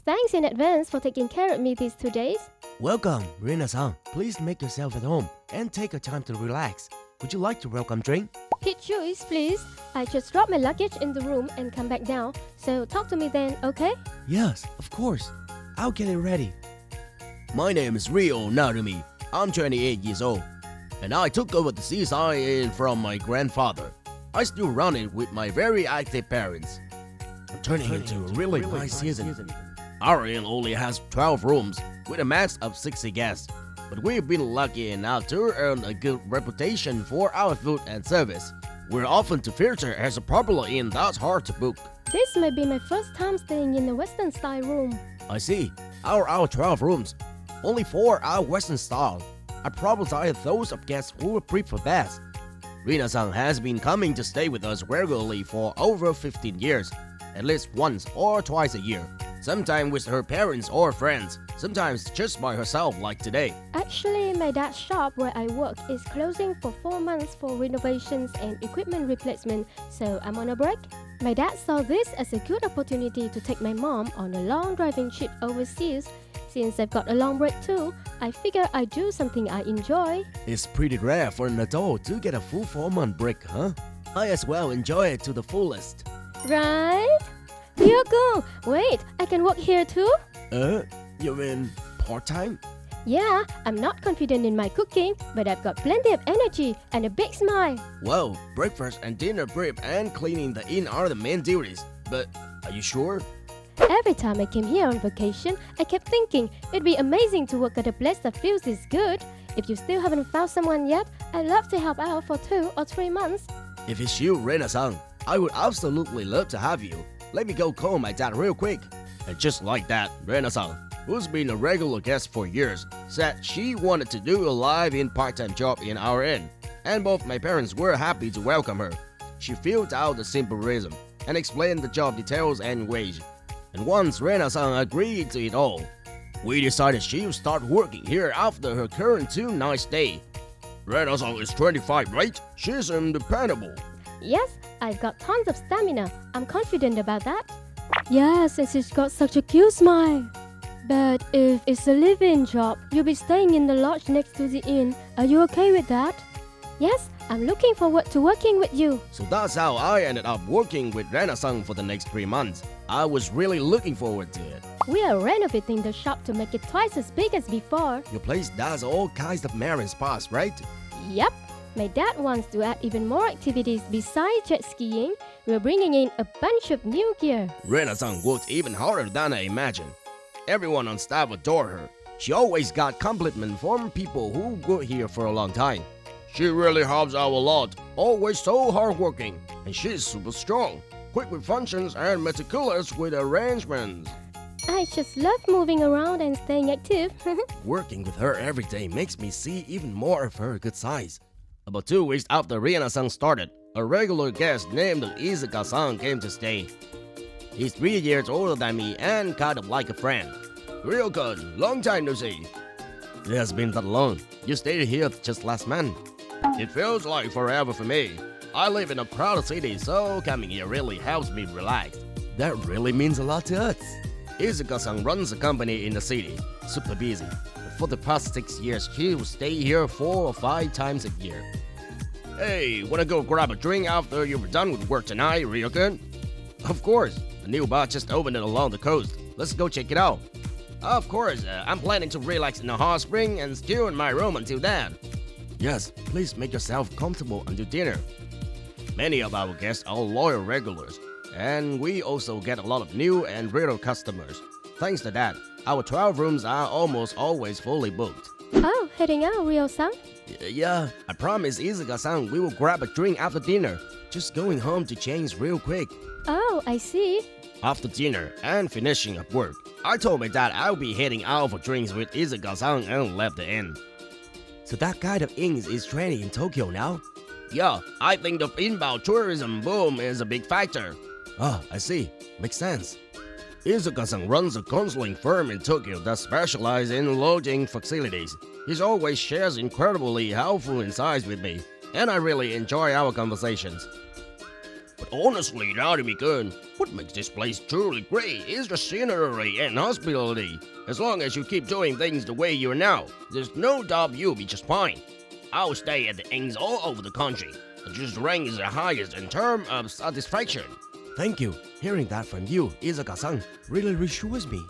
Thanks in advance for taking care of me these 2 days. Welcome, Rina-san. Please make yourself at home and take your time to relax. Would you like to welcome drink? Hit choice, please. I just dropped my luggage in the room and come back down, so talk to me then, okay? Yes, of course. I'll get it ready. My name is Ryo Narumi. I'm 28 years old, and I took over the seaside inn from my grandfather. I still run it with my very active parents. I'm turning into a really nice season. Our inn only has 12 rooms with a max of 60 guests, but we've been lucky enough to earn a good reputation for our food and service. We're often to feature as a popular inn that's hard to book. This may be my first time staying in a Western style room. I see. Our 12 rooms, only 4 are Western style. I prioritize those of guests who would prefer best. Rina-san has been coming to stay with us regularly for over 15 years, at least once or twice a year. Sometimes with her parents or friends, sometimes just by herself like today. Actually, my dad's shop where I work is closing for 4 months for renovations and equipment replacement, so I'm on a break. My dad saw this as a good opportunity to take my mom on a long driving trip overseas. Since I've got a long break too, I figure I'd do something I enjoy. It's pretty rare for an adult to get a full 4-month break, huh? I as well enjoy it to the fullest. Right? Ryoko, wait, I can work here too? You mean part-time? Yeah, I'm not confident in my cooking, but I've got plenty of energy and a big smile. Well, breakfast and dinner prep and cleaning the inn are the main duties. But are you sure? Every time I came here on vacation, I kept thinking it'd be amazing to work at a place that feels this good. If you still haven't found someone yet, I'd love to help out for 2 or 3 months. If it's you, Rena-san, I would absolutely love to have you. Let me go call my dad real quick. And just like that, Rena-san, who's been a regular guest for years, said she wanted to do a live-in part-time job in our inn, and both my parents were happy to welcome her. She filled out the simple resume and explained the job details and wage. And once Rena-san agreed to it all, we decided she would start working here after her current 2-night stay. Rena-san is 25, right? She's dependable. Yes, I've got tons of stamina. I'm confident about that. Yes, and she's got such a cute smile. But if it's a live-in job, you'll be staying in the lodge next to the inn. Are you okay with that? Yes, I'm looking forward to working with you. So that's how I ended up working with Rena-san for the next 3 months. I was really looking forward to it. We are renovating the shop to make it twice as big as before. Your place does all kinds of marine spas, right? Yep. My dad wants to add even more activities besides jet skiing. We're bringing in a bunch of new gear. Rena-san worked even harder than I imagined. Everyone on staff adore her. She always got compliment from people who were here for a long time. She really helps out a lot, always so hardworking, and she's super strong, quick with functions and meticulous with arrangements. I just love moving around and staying active. Working with her every day makes me see even more of her good sides. About 2 weeks after Rina-san started, a regular guest named Izuka-san came to stay. He's 3 years older than me and kind of like a friend. Real good, long time no see. It has been that long. You stayed here just last month. It feels like forever for me. I live in a crowded city, so coming here really helps me relax. That really means a lot to us. Izuka-san runs a company in the city, super busy. But for the past 6 years, he will stay here 4 or 5 times a year. Hey, wanna go grab a drink after you're done with work tonight, Ryokan? Of course, a new bar just opened along the coast. Let's go check it out. Of course, I'm planning to relax in a hot spring and stew in my room until then. Yes, please make yourself comfortable until dinner. Many of our guests are loyal regulars, and we also get a lot of new and real customers. Thanks to that, our 12 rooms are almost always fully booked. Oh, heading out, Ryo-san? Yeah, I promise Izuka-san we will grab a drink after dinner. Just going home to change real quick. Oh, I see. After dinner and finishing up work, I told my dad I'll be heading out for drinks with Izuka-san and left the inn. So that kind of inn is trending in Tokyo now? Yeah, I think the inbound tourism boom is a big factor. Ah, I see. Makes sense. Izuka-san runs a counseling firm in Tokyo that specializes in lodging facilities. He always shares incredibly helpful insights with me, and I really enjoy our conversations. But honestly, Narumi-kun, what makes this place truly great is the scenery and hospitality. As long as you keep doing things the way you are now, there's no doubt you'll be just fine. I'll stay at the inns all over the country. Just ranks the highest in terms of satisfaction. Thank you. Hearing that from you, Izaka-san, really reassures me.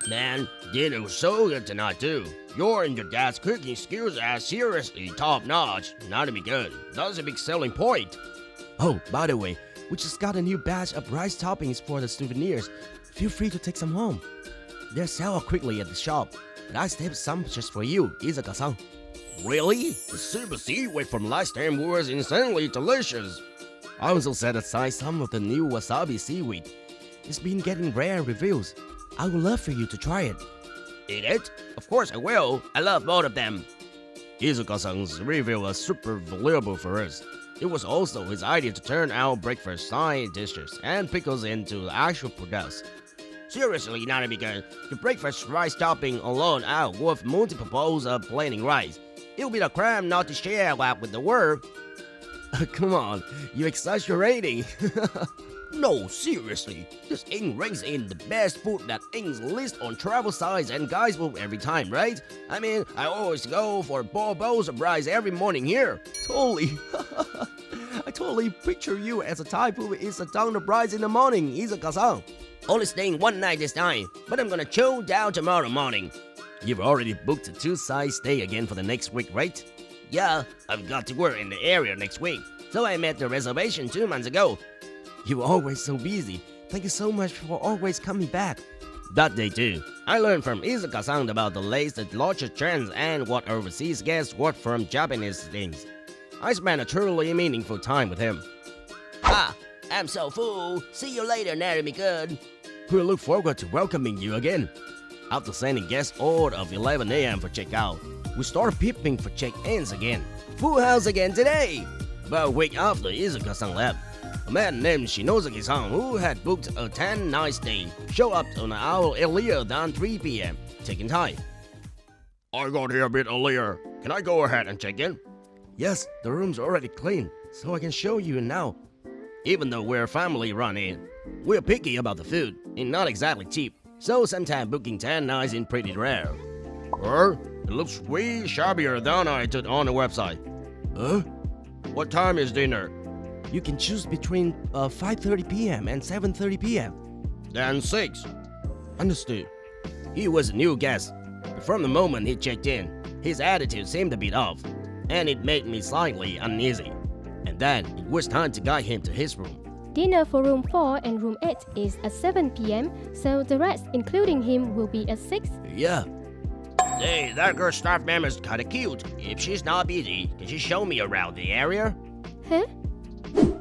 Man, dinner was so good tonight too. Your and your dad's cooking skills are seriously top-notch. Narumi-kun, that's a big selling point. Oh, by the way, we just got a new batch of rice toppings for the souvenirs. Feel free to take some home. They're sold quickly at the shop, but I saved some just for you, Izaka-san. Really? The super seaweed from last time was insanely delicious. I also set aside some of the new wasabi seaweed. It's been getting rare reviews. I would love for you to try it. Eat it? Of course I will. I love both of them. Izuka-san's review was super valuable for us. It was also his idea to turn our breakfast side dishes and pickles into actual products. Seriously, Narumi-kun, the breakfast rice topping alone are worth multiple bowls of plain rice. It'll be a crime not to share that with the world. Come on, you're exaggerating. No, seriously, this inn ranks in the best food that inns list on travel sites and guidebook every time, right? I mean, I always go for 4 bowls of rice every morning here. Totally. I totally picture you as a type who eats a ton of rice in the morning, Izaka-san. Only staying one night this time, but I'm gonna chow down tomorrow morning. You've already booked a 2-side stay again for the next week, right? Yeah, I've got to work in the area next week, so I made the reservation 2 months ago. You were always so busy. Thank you so much for always coming back. That day too, I learned from Izaka-san about the latest lodge trends and what overseas guests want from Japanese things. I spent a truly meaningful time with him. I'm so full. See you later, Narumi-kun. We look forward to welcoming you again. After sending guest order of 11 a.m. for checkout, we started peeping for check-ins again. Full house again today. About a week after Izuka-san left, a man named Shinozaki-san, who had booked a 10-night stay, showed up an hour earlier than 3 p.m., taking time. I got here a bit earlier. Can I go ahead and check in? Yes, the room's already clean, so I can show you now. Even though we're a family-run inn, we're picky about the food and not exactly cheap, so sometimes booking 10 nights is pretty rare. It looks way shabbier than I did on the website. What time is dinner? You can choose between 5:30 p.m. and 7:30 p.m. Then 6. Understood. He was a new guest, but from the moment he checked in, his attitude seemed a bit off, and it made me slightly uneasy. And then it was time to guide him to his room. Dinner for room 4 and room 8 is at 7 p.m., so the rest, including him, will be at 6. Yeah. Hey, that girl staff member's kinda cute. If she's not busy, can she show me around the area? Huh?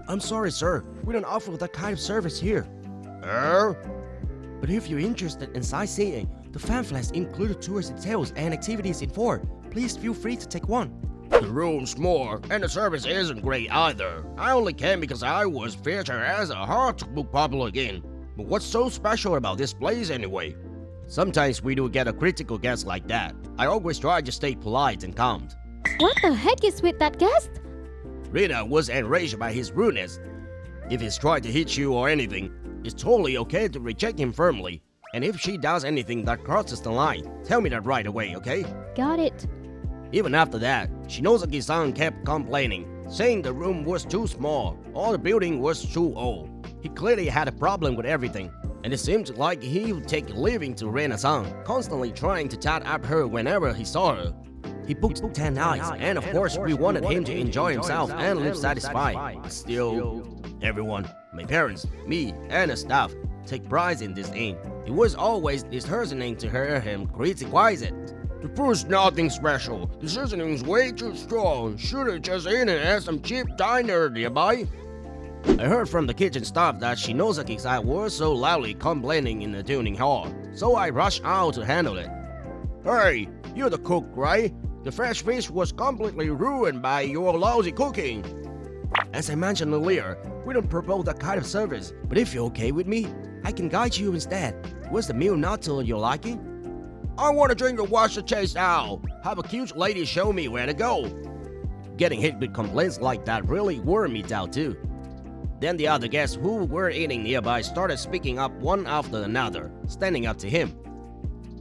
I'm sorry, sir. We don't offer that kind of service here. But if you're interested in sightseeing, the pamphlets include tourist details and activities in 4. Please feel free to take one. The room's small, and the service isn't great either. I only came because I was featured as a hard-to-book popular inn. But what's so special about this place anyway? Sometimes we do get a critical guest like that. I always try to stay polite and calm. What the heck is with that guest? Rita was enraged by his rudeness. If he's trying to hit you or anything, it's totally okay to reject him firmly. And if she does anything that crosses the line, tell me that right away, okay? Got it. Even after that, Shinozaki-san kept complaining, saying the room was too small or the building was too old. He clearly had a problem with everything, and it seemed like he would take a living to Rena-san, constantly trying to chat up her whenever he saw her. He booked 10 nights, and of course we wanted him to enjoy himself and live satisfied. But still, everyone, my parents, me, and the staff, take pride in this inn. It was always disheartening to hear him criticize it. The food's nothing special. The seasoning's way too strong. Should've just eaten it at some cheap diner nearby. I heard from the kitchen staff that Shinozaki-san was so loudly complaining in the dining hall, so I rushed out to handle it. Hey, you're the cook, right? The fresh fish was completely ruined by your lousy cooking. As I mentioned earlier, we don't propose that kind of service, but if you're okay with me, I can guide you instead. Was the meal not to your liking? I want to drink the wash the chase out. Have a cute lady show me where to go. Getting hit with complaints like that really wore me down too. Then the other guests who were eating nearby started speaking up one after another, standing up to him.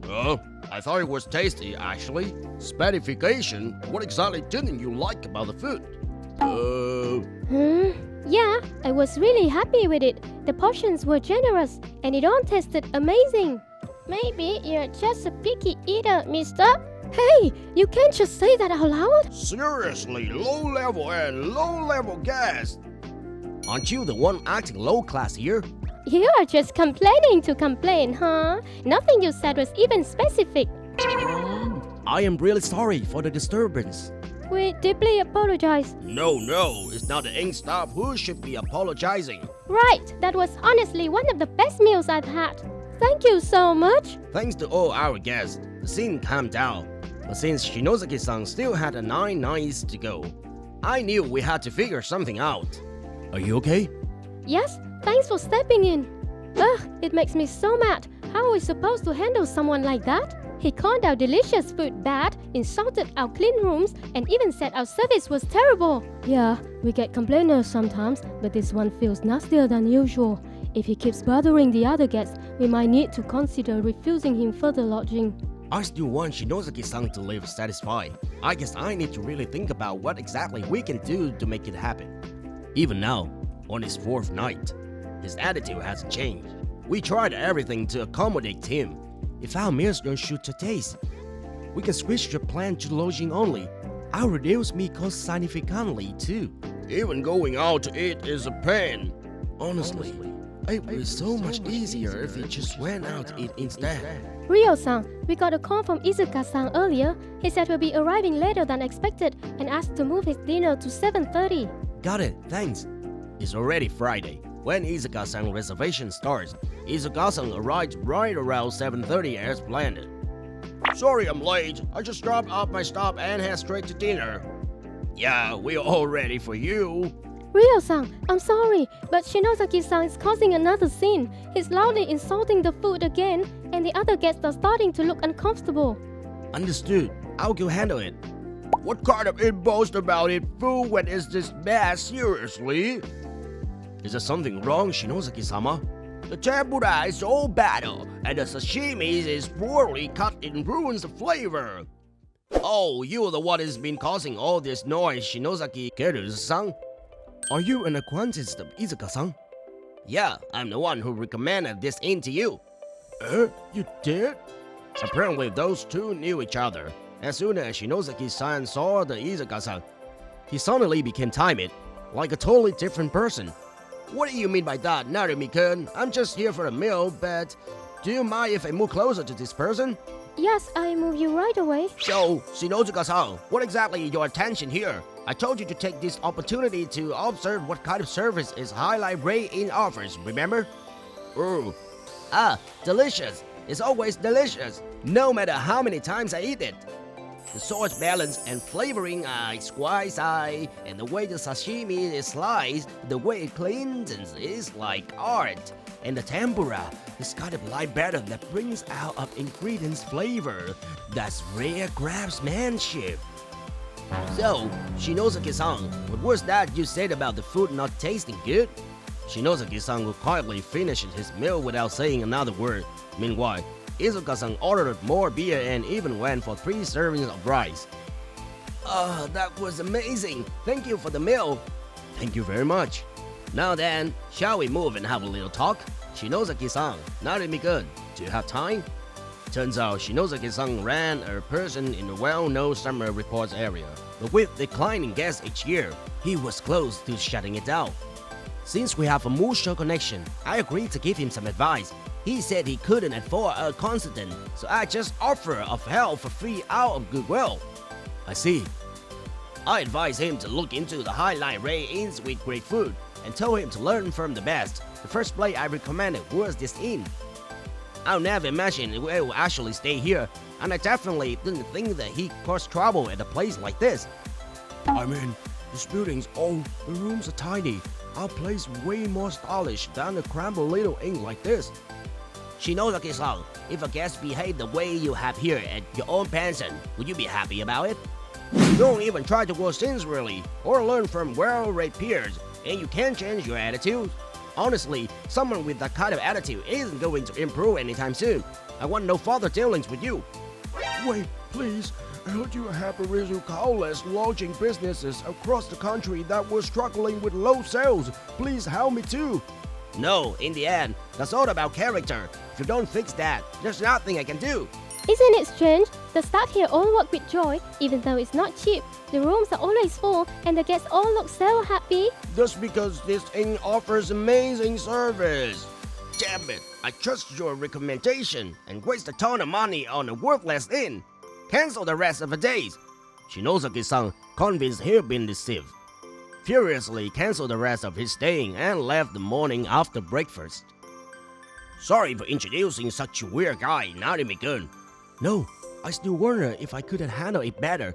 I thought it was tasty, actually. Specification? What exactly didn't you like about the food? Yeah, I was really happy with it. The portions were generous and it all tasted amazing. Maybe you're just a picky eater, mister. Hey, you can't just say that out loud. Seriously, low-level guest. Aren't you the one acting low class here? You are just complaining to complain, huh? Nothing you said was even specific. I am really sorry for the disturbance. We deeply apologize. No, it's not the ink staff who should be apologizing. Right, that was honestly one of the best meals I've had. Thank you so much. Thanks to all our guests, the scene calmed down. But since Shinozaki-san still had 9 nights to go, I knew we had to figure something out. Are you okay? Yes, thanks for stepping in. Ugh, it makes me so mad. How are we supposed to handle someone like that? He called our delicious food bad, insulted our clean rooms, and even said our service was terrible. Yeah, we get complainers sometimes, but this one feels nastier than usual. If he keeps bothering the other guests, we might need to consider refusing him further lodging. I still want Shinozaki-san to live satisfied. I guess I need to really think about what exactly we can do to make it happen. Even now, on his 4th night, his attitude hasn't changed. We tried everything to accommodate him. If our meals don't suit your taste, we can switch the plan to lodging only. I'll reduce meat cost significantly too. Even going out to eat is a pain. Honestly, it would be so much easier if we just went out to eat instead. Ryo-san, we got a call from Izuka-san earlier. He said he'll be arriving later than expected and asked to move his dinner to 7:30. Got it, thanks. It's already Friday. When Izuka-san reservation starts, Izuka-san arrived right around 7:30 as planned. Sorry I'm late. I just dropped off my stop and head straight to dinner. Yeah, we're all ready for you. Ryo-san, I'm sorry, but Shinozaki-san is causing another scene. He's loudly insulting the food again, and the other guests are starting to look uncomfortable. Understood. I'll go handle it. What kind of boast about it food when it's this bad, seriously? Is there something wrong, Shinozaki-sama? The tempura is all bad, and the sashimi is poorly cut and ruins the flavor. Oh, you're the one who's been causing all this noise, Shinozaki Keru-san? Are you an acquaintance of Izuka-san? Yeah, I'm the one who recommended this inn to you. You did? Apparently those two knew each other. As soon as Shinozaki-san saw the Izuka-san, he suddenly became timid, like a totally different person. What do you mean by that, Narumi-kun? I'm just here for a meal, but do you mind if I move closer to this person? Yes, I move you right away. So, Shinozuka-san, what exactly is your attention here? I told you to take this opportunity to observe what kind of service is Highlight Ray Inn offers, remember? Oh. Delicious. It's always delicious, no matter how many times I eat it. The sauce balance and flavoring are exquisite, and the way the sashimi is sliced, the way it cleans is like art. And the tempura is got a light batter that brings out of ingredients flavor. That's rare craftsmanship. So, Shinozaki-san, what was that you said about the food not tasting good? Shinozaki-san quietly finished his meal without saying another word. Meanwhile, Izuka-san ordered more beer and even went for 3 servings of rice. Oh, that was amazing! Thank you for the meal! Thank you very much. Now then, shall we move and have a little talk? Shinozaki-san, Narumi-kun, do you have time? Turns out Shinozaki-san ran a person in the well-known summer reports area, but with declining guests each year, he was close to shutting it down. Since we have a mutual connection, I agreed to give him some advice. He said he couldn't afford a consultant, so I just offered of help for free out of goodwill. I see. I advised him to look into the Highlight Ray Inns with great food, and told him to learn from the best. The first place I recommended was this inn. I'll never imagine he will actually stay here, and I definitely didn't think that he caused trouble at a place like this. I mean, this building's old, the rooms are tiny. Our place way more stylish than a cramped little inn like this. Shinozaki-san, if a guest behaved the way you have here at your own pension, would you be happy about it? You don't even try to work sincerely or learn from well-read peers. and you can't change your attitude. Honestly, someone with that kind of attitude isn't going to improve anytime soon. I want no further dealings with you. Wait, please. I heard you have arisen countless lodging businesses across the country that were struggling with low sales. Please help me too. No, in the end, that's all about character. If you don't fix that, there's nothing I can do. Isn't it strange? The staff here all work with joy, even though it's not cheap. The rooms are always full, and the guests all look so happy. Just because this inn offers amazing service. Damn it, I trust your recommendation and waste a ton of money on a worthless inn. Cancel the rest of the days. Shinosaki-san, convinced he'd been deceived, furiously canceled the rest of his staying and left the morning after breakfast. Sorry for introducing such a weird guy, Narimi-kun. No, I still wonder if I could have handled it better,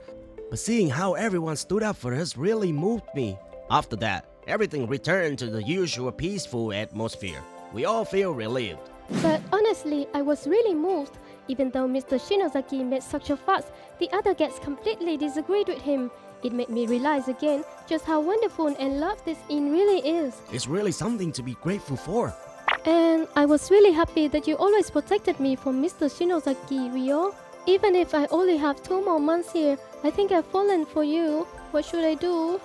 but seeing how everyone stood up for us really moved me. After that, everything returned to the usual peaceful atmosphere. We all feel relieved. But honestly, I was really moved. Even though Mr. Shinosaki made such a fuss, the other guests completely disagreed with him. It made me realize again just how wonderful and loved this inn really is. It's really something to be grateful for. And I was really happy that you always protected me from Mr. Shinosaki, Ryo. Even if I only have 2 more months here, I think I've fallen for you. What should I do?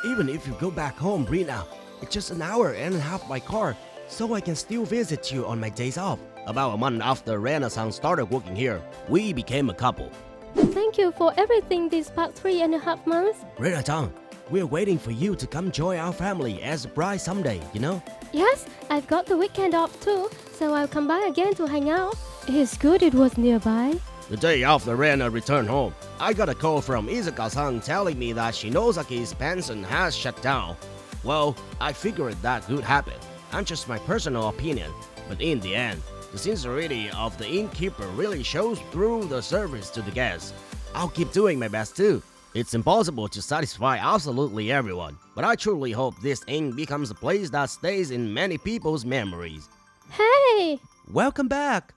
Even if you go back home, Rina, it's just an hour and a half by car, so I can still visit you on my days off. About a month after Rena-san started working here, we became a couple. Thank you for everything these past 3.5 months. Rina-chan, we're waiting for you to come join our family as a bride someday, you know? Yes, I've got the weekend off too, so I'll come by again to hang out. It's good it was nearby. The day after Rena returned home, I got a call from Izuka-san telling me that Shinozaki's pension has shut down. Well, I figured that could happen. I'm just my personal opinion, but in the end, the sincerity of the innkeeper really shows through the service to the guests. I'll keep doing my best too. It's impossible to satisfy absolutely everyone, but I truly hope this inn becomes a place that stays in many people's memories. Hey! Welcome back!